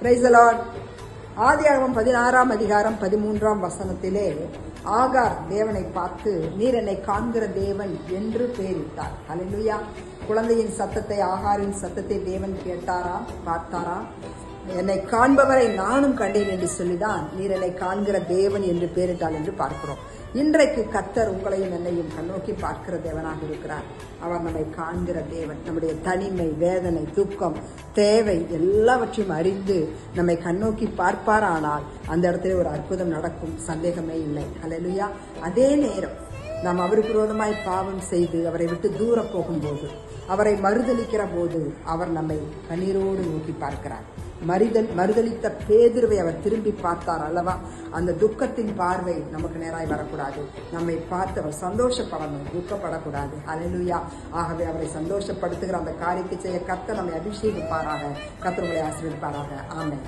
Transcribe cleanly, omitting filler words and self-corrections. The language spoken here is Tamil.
Praise the Lord. ஆதியாகமம் 16ஆம் அதிகாரம் 13ஆம் வசனத்திலே ஆகார் தேவனை பார்த்து, நீர் என்னை காண்கிற தேவன் என்று பெயரிட்டார். ஹல்லேலூயா. குழந்தையின் சத்தத்தை, ஆகாரின் சத்தத்தை தேவன் கேட்டாராம், பார்த்தாராம். என்னை காண்பவரை நானும் கண்டேன் என்று சொல்லிதான் நீர் என்னை காண்கிற தேவன் என்று பெயரிட்டாள் என்று பார்க்கிறோம். இன்றைக்கு கர்த்தர் உங்களையும் என்னையும் கண்ணோக்கி பார்க்கிற தேவனாக இருக்கிறார். அவர் நம்மை காண்கிற தேவன். நம்முடைய தனிமை, வேதனை, துக்கம், தேவை எல்லாவற்றையும் அறிந்து நம்மை கண்ணோக்கி பார்ப்பாரானால் அந்த இடத்துல ஒரு அற்புதம் நடக்கும், சந்தேகமே இல்லை. ஹல்லேலூயா. அதே நேரம் நாம் அவருக்கு விரோதமாய் பாவம் செய்து அவரை விட்டு தூர போகும்போது, அவரை மறுதலிக்கிற போது அவர் நம்மை கண்ணீரோடு நோக்கி பார்க்கிறார். மறுதலித்த பேதுருவை அவர் திரும்பி பார்த்தார் அல்லவா? அந்த துக்கத்தின் பார்வை நமக்கு நேராய் வரக்கூடாது. நம்மை பார்த்து அவர் சந்தோஷப்படணும், துக்கப்படக்கூடாது. ஹல்லேலூயா. ஆகவே அவரை சந்தோஷப்படுத்துகிற அந்த காரியத்தை செய்ய கர்த்தர் நம்மை அபிஷேகிப்பாராக. கர்த்தர் உங்களை ஆசீர்வதிப்பாராக. ஆமென்.